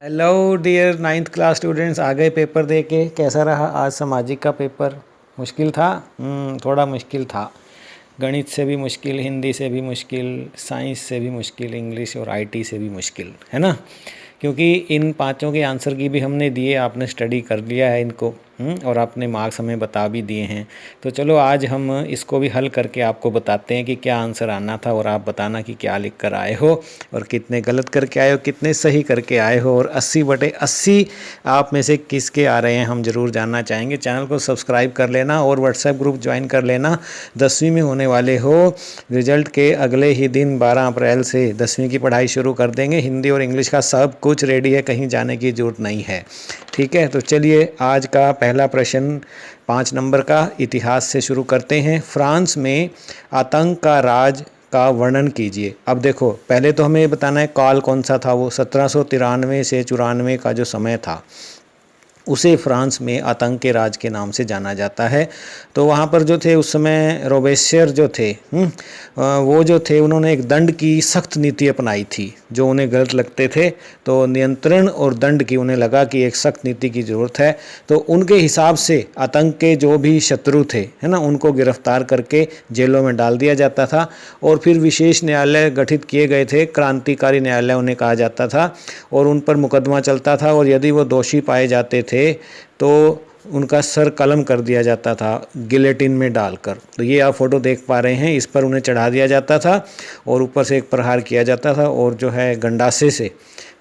Hello dear ninth class students, आ गए paper दे के। कैसा रहा आज सामाजिक का पेपर? मुश्किल था? थोड़ा मुश्किल था। गणित से भी मुश्किल, हिंदी से भी मुश्किल, साइंस से भी मुश्किल, इंग्लिश और आईटी से भी मुश्किल, है ना? क्योंकि इन पांचों के आंसर की भी हमने दिए, आपने स्टडी कर लिया है इनको, और आपने मार्क्स हमें बता भी दिए हैं। तो चलो आज हम इसको भी हल करके आपको बताते हैं कि क्या आंसर आना था, और आप बताना कि क्या लिख कर आए हो और कितने गलत करके आए हो, कितने सही करके आए हो, और 80/80 आप में से किसके आ रहे हैं हम ज़रूर जानना चाहेंगे। चैनल को सब्सक्राइब कर लेना और व्हाट्सएप ग्रुप ज्वाइन कर लेना। 10वीं में होने वाले हो, रिजल्ट के अगले ही दिन 12 अप्रैल से 10वीं की पढ़ाई शुरू कर देंगे। हिंदी और इंग्लिश का सब कुछ रेडी है, कहीं जाने की ज़रूरत नहीं है। ठीक है, तो चलिए आज का पहला प्रश्न 5 नंबर का इतिहास से शुरू करते हैं। फ्रांस में आतंक का राज का वर्णन कीजिए। अब देखो, पहले तो हमें बताना है काल कौन सा था। वो 1793 से 94 का जो समय था उसे फ्रांस में आतंक के राज के नाम से जाना जाता है। तो वहाँ पर जो थे उस समय रोबेस्पियर जो थे, वो जो थे उन्होंने एक दंड की सख्त नीति अपनाई थी जो उन्हें गलत लगते थे। तो नियंत्रण और दंड की उन्हें लगा कि एक सख्त नीति की ज़रूरत है। तो उनके हिसाब से आतंक के जो भी शत्रु थे, है ना, उनको गिरफ्तार करके जेलों में डाल दिया जाता था। और फिर विशेष न्यायालय गठित किए गए थे, क्रांतिकारी न्यायालय उन्हें कहा जाता था, और उन पर मुकदमा चलता था। और यदि वो दोषी पाए जाते थे तो उनका सर कलम कर दिया जाता था गिलेटिन में डालकर। तो ये आप फोटो देख पा रहे हैं, इस पर उन्हें चढ़ा दिया जाता था और ऊपर से एक प्रहार किया जाता था और जो है गंडासे से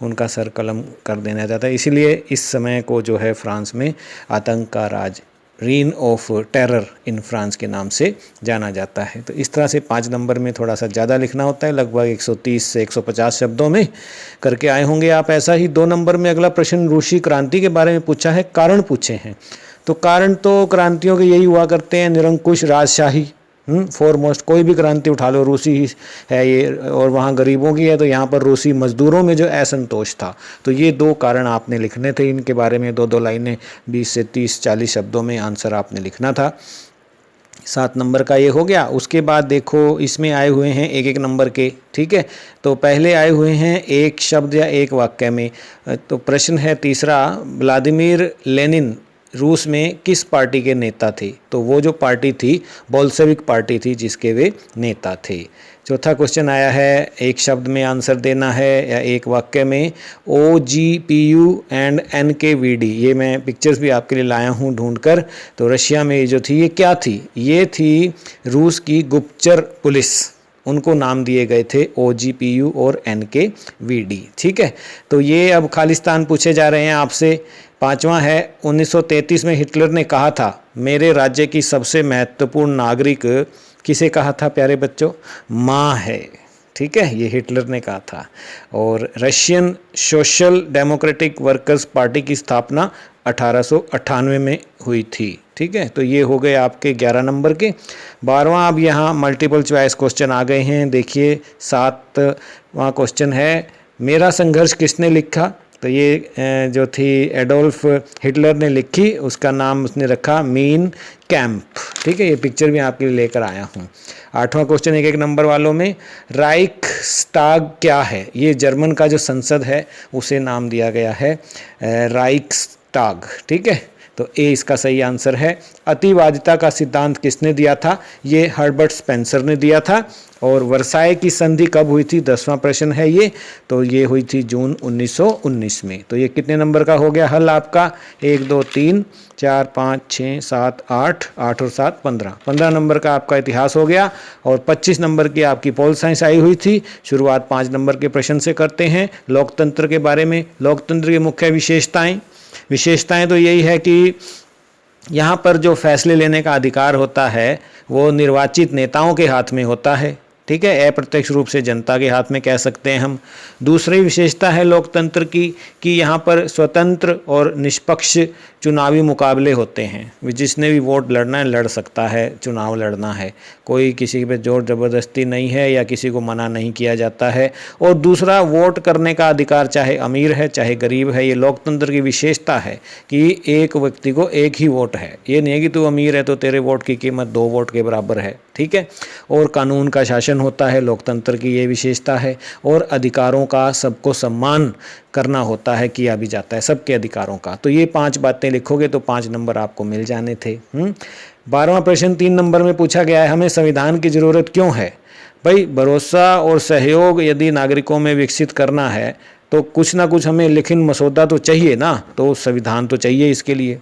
उनका सर कलम कर देना जाता है। इसीलिए इस समय को जो है फ्रांस में आतंक का राज, reign of terror in France के नाम से जाना जाता है। तो इस तरह से 5 नंबर में थोड़ा सा ज़्यादा लिखना होता है, लगभग 130 से 150 शब्दों में करके आए होंगे आप। ऐसा ही 2 नंबर में अगला प्रश्न रूसी क्रांति के बारे में पूछा है, कारण पूछे हैं। तो कारण तो क्रांतियों के यही हुआ करते हैं, निरंकुश राजशाही। फॉरमोस्ट कोई भी क्रांति उठा लो, रूसी ही है ये, और वहाँ गरीबों की है। तो यहाँ पर रूसी मजदूरों में जो असंतोष था। तो ये 2 कारण आपने लिखने थे, इनके बारे में 2-2 लाइनें 20 से 30-40 शब्दों में आंसर आपने लिखना था। 7 नंबर का ये हो गया। उसके बाद देखो इसमें आए हुए हैं 1-1 नंबर के। ठीक है, तो पहले आए हुए हैं एक शब्द या एक वाक्य में। तो प्रश्न है तीसरा, व्लादिमीर लेनिन रूस में किस पार्टी के नेता थे? तो वो जो पार्टी थी बोल्शेविक पार्टी थी जिसके वे नेता थे। चौथा क्वेश्चन आया है, एक शब्द में आंसर देना है या एक वाक्य में। OGPU एंड NKVD, ये मैं पिक्चर्स भी आपके लिए लाया हूँ ढूंढकर। तो रशिया में जो थी ये क्या थी? ये थी रूस की गुप्तचर पुलिस, उनको नाम दिए गए थे OGPU और NKVD। ठीक है, तो ये अब खालिस्तान पूछे जा रहे हैं आपसे। 5वां है, 1933 में हिटलर ने कहा था मेरे राज्य की सबसे महत्वपूर्ण नागरिक, किसे कहा था प्यारे बच्चों? माँ है। ठीक है, ये हिटलर ने कहा था। और Russian social democratic workers party की स्थापना 1898 में हुई थी। ठीक है, तो ये हो गए आपके 11 नंबर के। 12वां, अब यहाँ मल्टीपल चॉइस क्वेश्चन आ गए हैं। देखिए 7वां क्वेश्चन है, मेरा संघर्ष किसने लिखा? तो ये जो थी एडोल्फ हिटलर ने लिखी, उसका नाम उसने रखा मीन कैंप। ठीक है, ये पिक्चर भी आपके लिए लेकर आया हूँ। 8वां क्वेश्चन 1-1 नंबर वालों में, राइक्सटाग क्या है? ये जर्मन का जो संसद है उसे नाम दिया गया है राइक्सटाग। ठीक है, तो ए इसका सही आंसर है। अतिवादिता का सिद्धांत किसने दिया था? ये हर्बर्ट स्पेंसर ने दिया था। और वर्साय की संधि कब हुई थी? 10वां प्रश्न है ये। तो ये हुई थी जून 1919 में। तो ये कितने नंबर का हो गया हल आपका? 1 2 3 4 5 6 7 8 8 और 7 15। 15 नंबर का आपका इतिहास हो गया। और 25 नंबर की आपकी पॉल साइंस आई हुई थी। शुरुआत 5 नंबर के प्रश्न से करते हैं, लोकतंत्र के बारे में। लोकतंत्र की मुख्य विशेषताएं तो यही है कि यहाँ पर जो फैसले लेने का अधिकार होता है वो निर्वाचित नेताओं के हाथ में होता है। ठीक है, अप्रत्यक्ष रूप से जनता के हाथ में कह सकते हैं हम। दूसरी विशेषता है लोकतंत्र की कि यहाँ पर स्वतंत्र और निष्पक्ष चुनावी मुकाबले होते हैं, जिसने भी वोट लड़ना है लड़ सकता है, चुनाव लड़ना है, कोई किसी पे जोर ज़बरदस्ती नहीं है या किसी को मना नहीं किया जाता है। और दूसरा, वोट करने का अधिकार चाहे अमीर है चाहे गरीब है, ये लोकतंत्र की विशेषता है कि एक व्यक्ति को एक ही वोट है। ये नहीं है कि तू अमीर है तो तेरे वोट की कीमत 2 वोट के बराबर है, ठीक है। और कानून का शासन होता है, लोकतंत्र की ये विशेषता है। और अधिकारों का सबको सम्मान करना होता है, किया भी जाता है सबके अधिकारों का। तो ये 5 बातें लिखोगे तो 5 नंबर आपको मिल जाने थे। 12वां प्रश्न 3 नंबर में पूछा गया है, हमें संविधान की ज़रूरत क्यों है? भाई, भरोसा और सहयोग यदि नागरिकों में विकसित करना है तो कुछ ना कुछ हमें लिखित मसौदा तो चाहिए ना, तो संविधान तो चाहिए इसके लिए।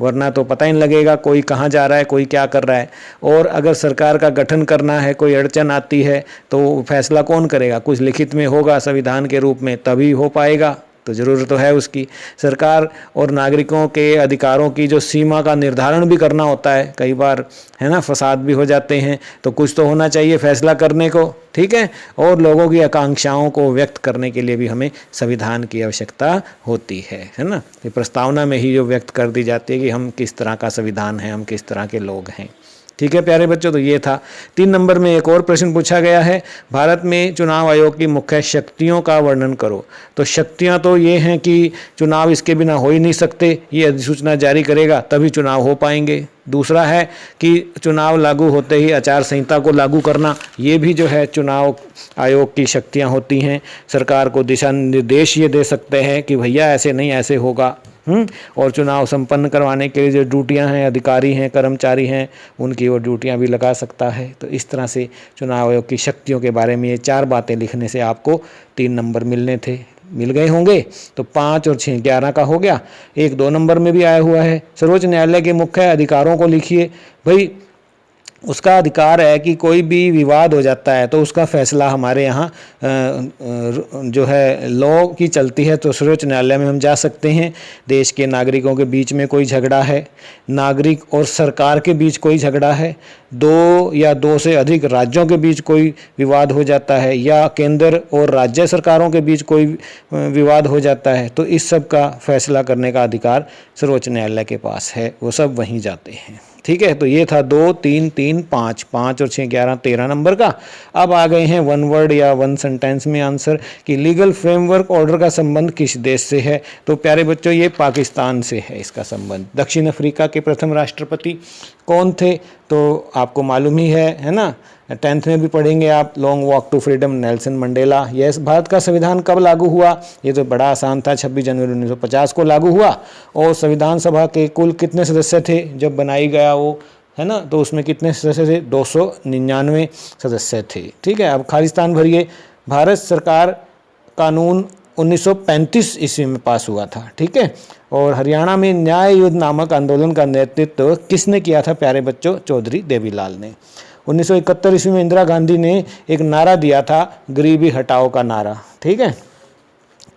वरना तो पता ही नहीं लगेगा कोई कहाँ जा रहा है, कोई क्या कर रहा है। और अगर सरकार का गठन करना है, कोई अड़चन आती है तो फैसला कौन करेगा? कुछ लिखित में होगा संविधान के रूप में, तभी हो पाएगा। तो ज़रूरत तो है उसकी। सरकार और नागरिकों के अधिकारों की जो सीमा का निर्धारण भी करना होता है, कई बार है ना फसाद भी हो जाते हैं, तो कुछ तो होना चाहिए फैसला करने को, ठीक है। और लोगों की आकांक्षाओं को व्यक्त करने के लिए भी हमें संविधान की आवश्यकता होती है ना। ये प्रस्तावना में ही जो व्यक्त कर दी जाती है कि हम किस तरह का संविधान है, हम किस तरह के लोग हैं, ठीक है प्यारे बच्चों। तो ये था। 3 नंबर में एक और प्रश्न पूछा गया है, भारत में चुनाव आयोग की मुख्य शक्तियों का वर्णन करो। तो शक्तियां तो ये हैं कि चुनाव इसके बिना हो ही नहीं सकते, ये अधिसूचना जारी करेगा तभी चुनाव हो पाएंगे। दूसरा है कि चुनाव लागू होते ही आचार संहिता को लागू करना, ये भी जो है चुनाव आयोग की शक्तियां होती हैं। सरकार को दिशा निर्देश ये दे सकते हैं कि भैया ऐसे नहीं ऐसे होगा। और चुनाव संपन्न करवाने के लिए जो ड्यूटियां हैं, अधिकारी हैं, कर्मचारी हैं, उनकी वो ड्यूटियां भी लगा सकता है। तो इस तरह से चुनाव आयोग की शक्तियों के बारे में ये 4 बातें लिखने से आपको 3 नंबर मिलने थे, मिल गए होंगे। तो 5 और 6 11 का हो गया। 1 2 नंबर में भी आया हुआ है, सर्वोच्च न्यायालय के मुख्य अधिकारों को लिखिए। भाई, उसका अधिकार है कि कोई भी विवाद हो जाता है तो उसका फैसला हमारे यहाँ जो है लॉ की चलती है, तो सर्वोच्च न्यायालय में हम जा सकते हैं। देश के नागरिकों के बीच में कोई झगड़ा है, नागरिक और सरकार के बीच कोई झगड़ा है, 2 या 2 से अधिक राज्यों के बीच कोई विवाद हो जाता है, या केंद्र और राज्य सरकारों के बीच कोई विवाद हो जाता है, तो इस सब का फैसला करने का अधिकार सर्वोच्च न्यायालय के पास है, वो सब वहीं जाते हैं, ठीक है। तो ये था 2 3 3 5 5 और 6 11 13 नंबर का। अब आ गए हैं 1 वर्ड या 1 सेंटेंस में आंसर कि लीगल फ्रेमवर्क ऑर्डर का संबंध किस देश से है। तो प्यारे बच्चों, ये पाकिस्तान से है इसका संबंध। दक्षिण अफ्रीका के प्रथम राष्ट्रपति कौन थे? तो आपको मालूम ही है ना, 10th में भी पढ़ेंगे आप, Long Walk to Freedom, Nelson Mandela. Yes, Bharat का संविधान कब लागू हुआ? ये तो बड़ा आसान था, 26 जनवरी 1950 को लागू हुआ। और संविधान सभा के कुल कितने सदस्य थे जब बनाई गया वो, है ना? तो उसमें कितने सदस्य थे? 299 सदस्य थे, ठीक है। अब खालिस्तान भरिए। भारत सरकार कानून 1935 ईस्वी में पास हुआ था, ठीक है। और हरियाणा में न्याय युद्ध नामक आंदोलन का नेतृत्व किसने किया था प्यारे बच्चों? चौधरी देवीलाल ने। 1971 ईस्वी में इंदिरा गांधी ने एक नारा दिया था, गरीबी हटाओ का नारा, ठीक है।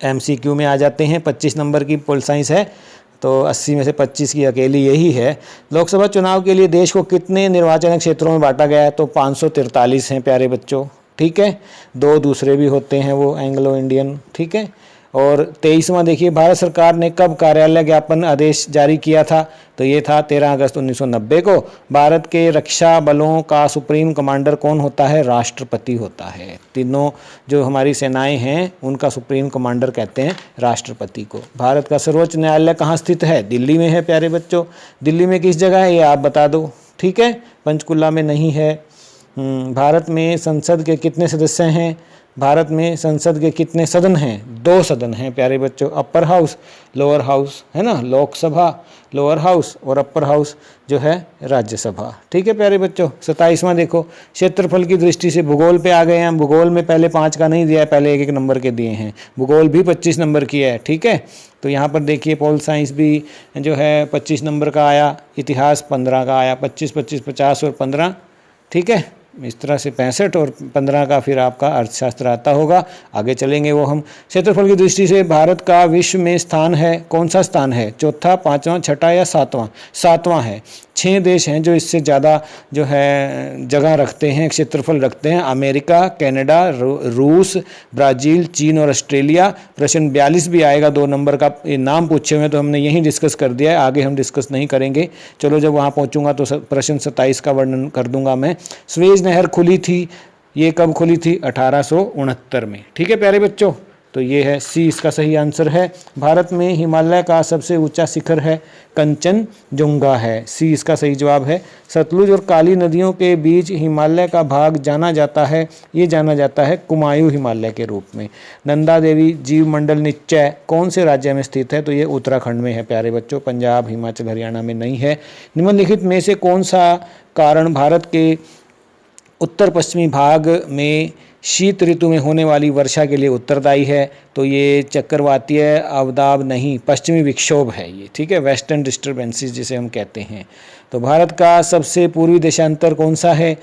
MCQ में आ जाते हैं, 25 नंबर की पोल साइंस है, तो 80 में से 25 की अकेली यही है। लोकसभा चुनाव के लिए देश को कितने निर्वाचन क्षेत्रों में बांटा गया है? तो 543 हैं प्यारे बच्चों, ठीक है। 2 दूसरे भी होते हैं वो एंग्लो इंडियन, ठीक है। और 23वां देखिए, भारत सरकार ने कब कार्यालय ज्ञापन आदेश जारी किया था? तो ये था 13 अगस्त 1990 को। भारत के रक्षा बलों का सुप्रीम कमांडर कौन होता है? राष्ट्रपति होता है। तीनों जो हमारी सेनाएं हैं उनका सुप्रीम कमांडर कहते हैं राष्ट्रपति को। भारत का सर्वोच्च न्यायालय कहाँ स्थित है? दिल्ली में है प्यारे बच्चों। दिल्ली में किस जगह है ये आप बता दो, ठीक है। पंचकुला में नहीं है। भारत में संसद के कितने सदस्य हैं? भारत में संसद के कितने सदन हैं? 2 सदन हैं प्यारे बच्चों, अपर हाउस, लोअर हाउस, है ना। लोकसभा लोअर हाउस और अपर हाउस जो है राज्यसभा, ठीक है प्यारे बच्चों। 27वां देखो, क्षेत्रफल की दृष्टि से भूगोल पे आ गए हैं। भूगोल में पहले 5 का नहीं दिया है, पहले 1-1 नंबर के दिए हैं। भूगोल भी 25 नंबर की है, ठीक है। तो यहाँ पर देखिए पोल साइंस भी जो है 25 नंबर का आया, इतिहास 15 का आया, 25 25 50 और 15, ठीक है। इस तरह से 65 और 15 का फिर आपका अर्थशास्त्र आता होगा, आगे चलेंगे वो हम। क्षेत्रफल की दृष्टि से भारत का विश्व में स्थान है, कौन सा स्थान है? 4था, 5वां, 6ठा या 7वां? 7वां है। 6 देश हैं जो इससे ज़्यादा जो है जगह रखते हैं, क्षेत्रफल रखते हैं। अमेरिका, कनाडा, रूस, ब्राज़ील, चीन और ऑस्ट्रेलिया। प्रश्न 42 भी आएगा 2 नंबर का, ये नाम पूछे हुए हैं तो हमने यहीं डिस्कस कर दिया है, आगे हम डिस्कस नहीं करेंगे। चलो जब वहाँ पहुँचूंगा तो प्रश्न 27 का वर्णन कर दूंगा मैं। स्वेज नहर खुली थी, ये कब खुली थी? 1869 में। ठीक है प्यारे बच्चों, तो ये है सी इसका सही आंसर है। भारत में हिमालय का सबसे ऊंचा शिखर है कंचनजुंगा है, सी इसका सही जवाब है। सतलुज और काली नदियों के बीच हिमालय का भाग जाना जाता है, ये जाना जाता है कुमायूं हिमालय के रूप में। नंदा देवी जीव मंडल निश्चय कौन से राज्य में स्थित है? तो ये उत्तराखंड में है प्यारे बच्चों, पंजाब, हिमाचल, हरियाणा में नहीं है। निम्नलिखित में से कौन सा कारण भारत के उत्तर पश्चिमी भाग में शीत ऋतु में होने वाली वर्षा के लिए उत्तरदायी है? तो ये चक्रवातीय अवदाब नहीं, पश्चिमी विक्षोभ है ये। ठीक है, वेस्टर्न डिस्टर्बेंसेस जिसे हम कहते हैं। तो भारत का सबसे पूर्वी देशांतर कौन सा है?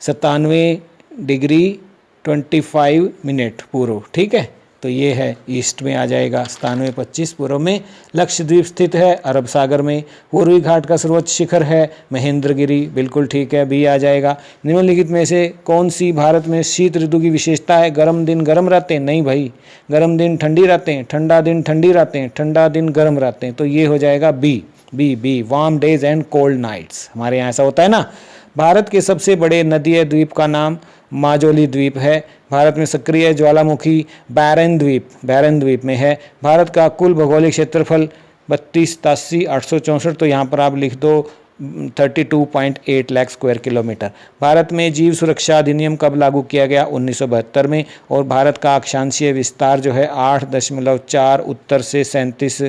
97 डिग्री 25 मिनट पूर्व। ठीक है, तो ये है ईस्ट में आ जाएगा। 97-25 पूर्व में। लक्षद्वीप स्थित है अरब सागर में। पूर्वी घाट का सर्वोच्च शिखर है महेंद्रगिरी, बिल्कुल ठीक है, बी आ जाएगा। निम्नलिखित में से कौन सी भारत में शीत ऋतु की विशेषता है? गर्म दिन गर्म रहते हैं? नहीं भाई, गर्म दिन ठंडी रहते हैं, ठंडा दिन ठंडी रहते हैं, ठंडा दिन गर्म रहते हैं। तो ये हो जाएगा B, B B, warm days and cold nights. हमारे यहाँ ऐसा होता है ना। भारत के सबसे बड़े नदीय द्वीप का नाम माजोली द्वीप है। भारत में सक्रिय ज्वालामुखी बैरन द्वीप में है। भारत का कुल भौगोलिक क्षेत्रफल 32,87,864, तो यहाँ पर आप लिख दो 32.8 लाख स्क्वायर किलोमीटर। भारत में जीव सुरक्षा अधिनियम कब लागू किया गया? 1972 में। और भारत का अक्षांशीय विस्तार जो है 8.4 उत्तर से 37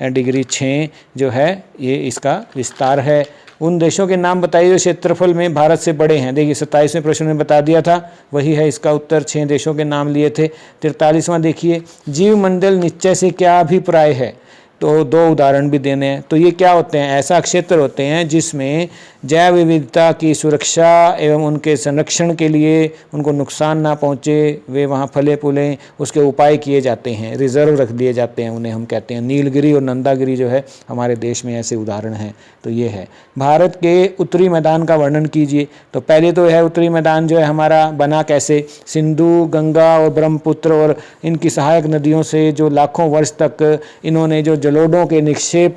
डिग्री 6 जो है ये इसका विस्तार है। उन देशों के नाम बताइए जो क्षेत्रफल में भारत से बड़े हैं। देखिए 27वें प्रश्न में बता दिया था, वही है इसका उत्तर। 6 देशों के नाम लिए थे। 43वां देखिए, जीव मंडल निश्चय से क्या अभिप्राय है? तो 2 उदाहरण भी देने हैं। तो ये क्या होते हैं? ऐसा क्षेत्र होते हैं जिसमें जैव विविधता की सुरक्षा एवं उनके संरक्षण के लिए उनको नुकसान ना पहुँचे, वे वहाँ फले फूलें, उसके उपाय किए जाते हैं, रिजर्व रख दिए जाते हैं, उन्हें हम कहते हैं। नीलगिरी और नंदागिरी जो है हमारे देश में ऐसे उदाहरण हैं। तो ये है। भारत के उत्तरी मैदान का वर्णन कीजिए। तो पहले तो है उत्तरी मैदान जो है हमारा बना कैसे? सिंधु, गंगा और ब्रह्मपुत्र और इनकी सहायक नदियों से जो लाखों वर्ष तक इन्होंने जो जलोढ़ों के निक्षेप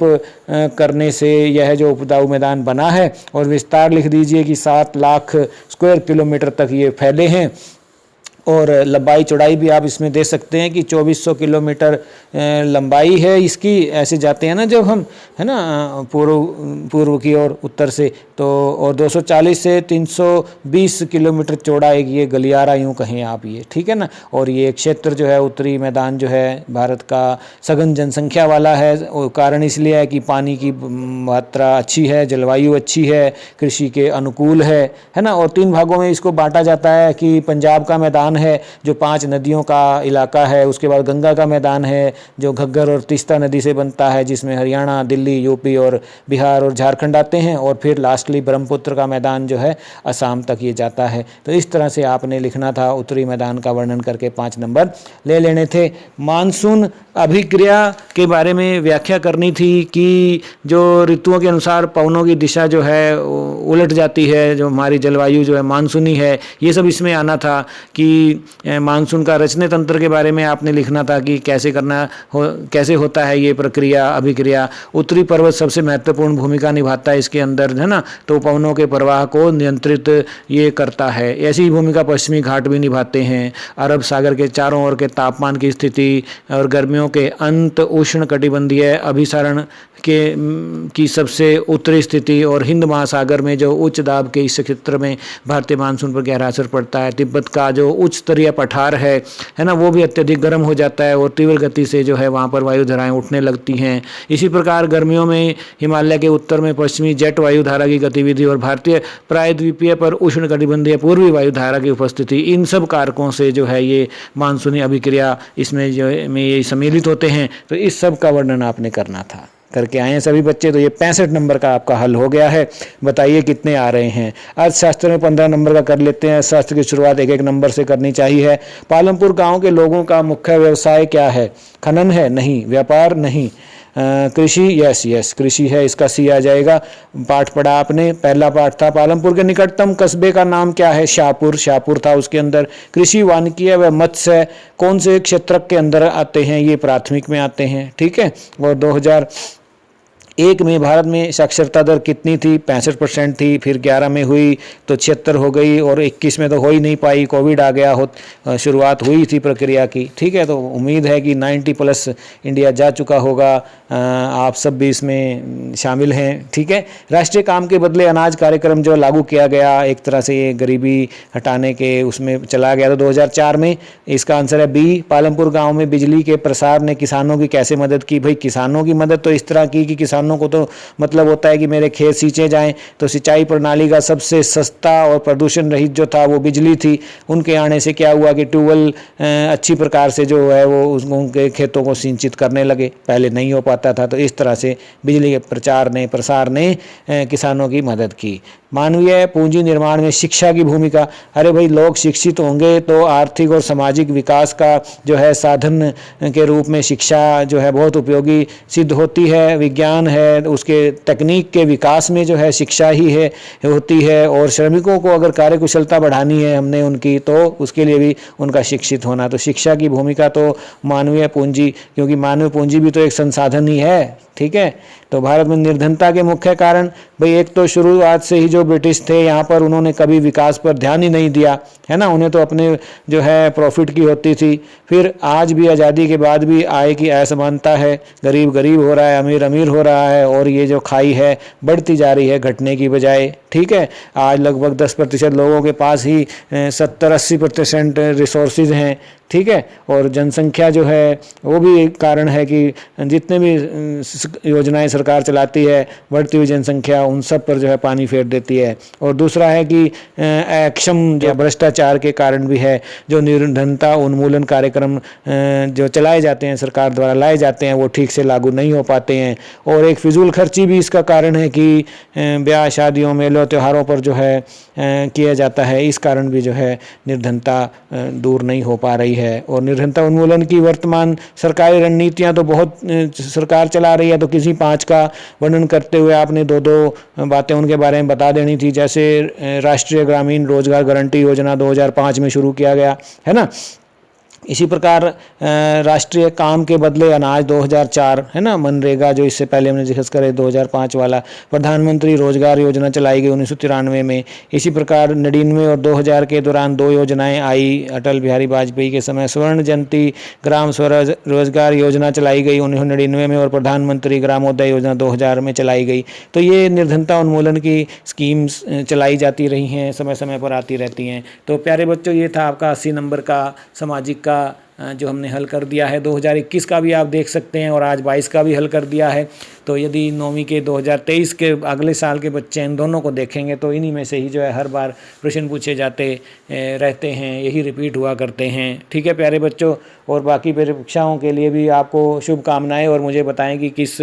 करने से यह जो उपजाऊ मैदान बना है। और विस्तार लिख दीजिए कि 7 लाख स्क्वायर किलोमीटर तक ये फैले हैं। और लंबाई चौड़ाई भी आप इसमें दे सकते हैं कि 2400 किलोमीटर लंबाई है इसकी। ऐसे जाते हैं ना जब हम, है ना, पूर्व की ओर उत्तर से, तो और 240 से 320 किलोमीटर चौड़ा एक ये गलियारा यूँ कहें आप ये। ठीक है ना। और ये क्षेत्र जो है उत्तरी मैदान जो है भारत का सघन जनसंख्या वाला है। कारण इसलिए है कि पानी की मात्रा अच्छी है, जलवायु अच्छी है, कृषि के अनुकूल है ना। और 3 भागों में इसको बांटा जाता है कि पंजाब का मैदान है जो 5 नदियों का इलाका है। उसके बाद गंगा का मैदान है जो घग्गर और तीस्ता नदी से बनता है, जिसमें हरियाणा, दिल्ली, यूपी और बिहार और झारखंड आते हैं। और फिर लास्टली ब्रह्मपुत्र का मैदान जो है असम तक ये जाता है। तो इस तरह से आपने लिखना था, उत्तरी मैदान का वर्णन करके 5 नंबर ले लेने थे। मानसून अभिक्रिया के बारे में व्याख्या करनी थी कि जो ऋतुओं के अनुसार पवनों की दिशा जो है उलट जाती है, जो हमारी जलवायु जो है मानसूनी है, ये सब इसमें आना था। कि मानसून का रचने तंत्र के बारे में आपने लिखना था कि कैसे कैसे होता है ये प्रक्रिया अभिक्रिया। उत्तरी पर्वत सबसे महत्वपूर्ण भूमिका निभाता है इसके अंदर, है ना। तो पवनों के प्रवाह को नियंत्रित ये करता है। ऐसी ही भूमिका पश्चिमी घाट भी निभाते हैं। अरब सागर के चारों ओर के तापमान की स्थिति और गर्मियों के अंत उष्ण कटिबंधीय अभिसरण की सबसे उत्तरी स्थिति और हिंद महासागर में जो उच्च दाब के इस क्षेत्र में भारतीय मानसून पर गहरा असर पड़ता है। तिब्बत का जो उच्च स्तरीय पठार है ना, वो भी अत्यधिक गर्म हो जाता है और तीव्र गति से जो है वहाँ पर वायुधाराएं उठने लगती हैं। इसी प्रकार गर्मियों में हिमालय के उत्तर में पश्चिमी जेट वायुधारा की गतिविधि और भारतीय प्रायद्वीपीय पर उष्ण कटिबंधीय पूर्वी वायुधारा की उपस्थिति, इन सब कारकों से जो है ये मानसूनी अभिक्रिया इसमें जो में ये सम्मिलित होते हैं। तो इस सब का वर्णन आपने करना था। करके आए हैं सभी बच्चे। तो ये 65 नंबर का आपका हल हो गया है। बताइए कितने आ रहे हैं। अर्थशास्त्र में 15 नंबर का कर लेते हैं। अर्थशास्त्र की शुरुआत 1-1 नंबर से करनी चाहिए। पालमपुर गांव के लोगों का मुख्य व्यवसाय क्या है? खनन है? नहीं। व्यापार? नहीं। कृषि, यस यस कृषि है, इसका सी आ जाएगा। पाठ पढ़ा आपने, पहला पाठ था पालमपुर के निकटतम कस्बे का नाम क्या है? शाहपुर, शाहपुर था उसके अंदर। कृषि, वानिकी व मत्स्य कौन से क्षेत्र के अंदर आते हैं? ये प्राथमिक में आते हैं, ठीक है। और 2001 में भारत में साक्षरता दर कितनी थी? 65% थी, फिर 11 में हुई तो 76 हो गई, और 21 में तो हो ही नहीं पाई, कोविड आ गया, शुरुआत हुई थी प्रक्रिया की, ठीक है। तो उम्मीद है कि 90+ इंडिया जा चुका होगा, आप सब भी इसमें शामिल हैं, ठीक है। राष्ट्रीय काम के बदले अनाज कार्यक्रम जो लागू किया गया, एक तरह से ये गरीबी हटाने के उसमें चला गया, तो 2004 में। इसका आंसर है बी। पालमपुर गांव में बिजली के प्रसार ने किसानों की कैसे मदद की? भाई किसानों की मदद तो इस तरह की कि किसानों को तो मतलब होता है कि मेरे खेत सींचे जाएं, तो सिंचाई प्रणाली का सबसे सस्ता और प्रदूषण रहित जो था वो बिजली थी। उनके आने से क्या हुआ कि ट्यूबवेल अच्छी प्रकार से जो है वो उनके खेतों को सिंचित करने लगे, पहले नहीं हो पाता था। तो इस तरह से बिजली के प्रसार ने किसानों की मदद की। मानवीय पूंजी निर्माण में शिक्षा की भूमिका। अरे भाई लोग शिक्षित होंगे तो आर्थिक और सामाजिक विकास का जो है साधन के रूप में शिक्षा जो है बहुत उपयोगी सिद्ध होती है। विज्ञान है उसके तकनीक के विकास में जो है शिक्षा ही है होती है। और श्रमिकों को अगर कार्यकुशलता बढ़ानी है हमने उनकी, तो उसके लिए भी उनका शिक्षित होना। तो शिक्षा की भूमिका तो मानवीय पूंजी, क्योंकि मानवीय पूंजी भी तो एक संसाधन ही है, ठीक है। तो भारत में निर्धनता के मुख्य कारण, भाई एक तो शुरुआत से ही जो ब्रिटिश थे यहाँ पर उन्होंने कभी विकास पर ध्यान ही नहीं दिया, है ना। उन्हें तो अपने जो है प्रॉफिट की होती थी। फिर आज भी आज़ादी के बाद भी आय की असमानता है, गरीब गरीब हो रहा है, अमीर अमीर हो रहा है, और ये जो खाई है बढ़ती जा रही है घटने की बजाय, ठीक है। आज लगभग 10% लोगों के पास ही 70-80% रिसोर्सेज हैं, ठीक है। और जनसंख्या जो है वो भी एक कारण है कि जितने भी योजनाएं सरकार चलाती है, बढ़ती हुई जनसंख्या उन सब पर जो है पानी फेर देती है। और दूसरा है कि अक्षम जो भ्रष्टाचार के कारण भी है, जो निर्धनता उन्मूलन कार्यक्रम जो चलाए जाते हैं सरकार द्वारा लाए जाते हैं वो ठीक से लागू नहीं हो पाते हैं। और एक फिजूल खर्ची भी इसका कारण है कि ब्याह शादियों मेलों त्योहारों पर जो है किया जाता है, इस कारण भी जो है निर्धनता दूर नहीं हो पा रही है। और निर्धनता उन्मूलन की वर्तमान सरकारी रणनीतियां तो बहुत सरकार चला रही है, तो किसी 5 का वर्णन करते हुए आपने 2-2 बातें उनके बारे में बता देनी थी। जैसे राष्ट्रीय ग्रामीण रोजगार गारंटी योजना 2005 में शुरू किया गया, है ना। इसी प्रकार राष्ट्रीय काम के बदले अनाज 2004, है ना। मनरेगा जो इससे पहले हमने डिस्कस करे 2005 वाला। प्रधानमंत्री रोजगार योजना चलाई गई 1993 में। इसी प्रकार 99 और 2000 के दौरान 2 योजनाएं आई। अटल बिहारी वाजपेयी के समय स्वर्ण जयंती ग्राम स्वरोजगार योजना चलाई गई 1999 में, और प्रधानमंत्री ग्रामोदय योजना 2000 में चलाई गई। तो ये निर्धनता उन्मूलन की स्कीम्स चलाई जाती रही हैं, समय समय पर आती रहती हैं। तो प्यारे बच्चों, ये था आपका 80 नंबर का सामाजिक का जो हमने हल कर दिया है। 2021 का भी आप देख सकते हैं, और आज 22 का भी हल कर दिया है। तो यदि 9वीं के 2023 के अगले साल के बच्चे इन दोनों को देखेंगे तो इन्हीं में से ही जो है हर बार प्रश्न पूछे जाते रहते हैं, यही रिपीट हुआ करते हैं, ठीक है प्यारे बच्चों। और बाकी परीक्षाओं के लिए भी आपको शुभकामनाएं, और मुझे बताएं कि किस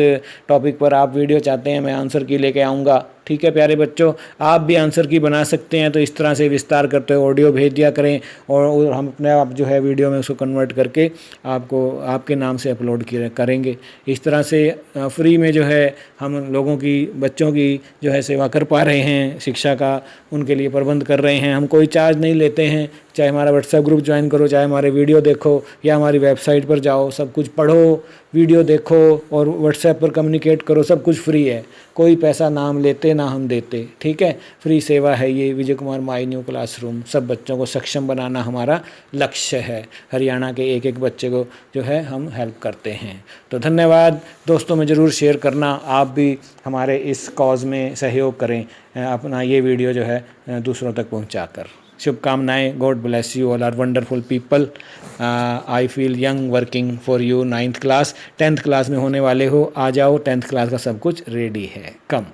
टॉपिक पर आप वीडियो चाहते हैं मैं आंसर की लेके आऊँगा, ठीक है प्यारे बच्चों। आप भी आंसर की बना सकते हैं, तो इस तरह से विस्तार करते हुए ऑडियो भेज दिया करें, और हम अपने आप जो है वीडियो में उसको कन्वर्ट करके आपको आपके नाम से अपलोड करेंगे। इस तरह से फ्री में जो है हम लोगों की, बच्चों की जो है सेवा कर पा रहे हैं, शिक्षा का उनके लिए प्रबंध कर रहे हैं। हम कोई चार्ज नहीं लेते हैं, चाहे हमारा व्हाट्सएप ग्रुप ज्वाइन करो, चाहे हमारे वीडियो देखो, या हमारी वेबसाइट पर जाओ, सब कुछ पढ़ो, वीडियो देखो और व्हाट्सएप पर कम्युनिकेट करो, सब कुछ फ्री है। कोई पैसा ना हम लेते ना हम देते, ठीक है। फ्री सेवा है ये Vijay Kumar my new classroom. सब बच्चों को सक्षम बनाना हमारा लक्ष्य है। हरियाणा के एक एक बच्चे को जो है हम हेल्प करते हैं। तो धन्यवाद दोस्तों, में ज़रूर शेयर करना, आप भी हमारे इस कॉज में सहयोग करें, अपना ये वीडियो जो है दूसरों तक पहुँचाकर। शुभकामनाएं। God bless you all are wonderful people. I feel young working for you. 9th class 10th class में होने वाले हो, आ जाओ, 10th क्लास का सब कुछ रेडी है, कम।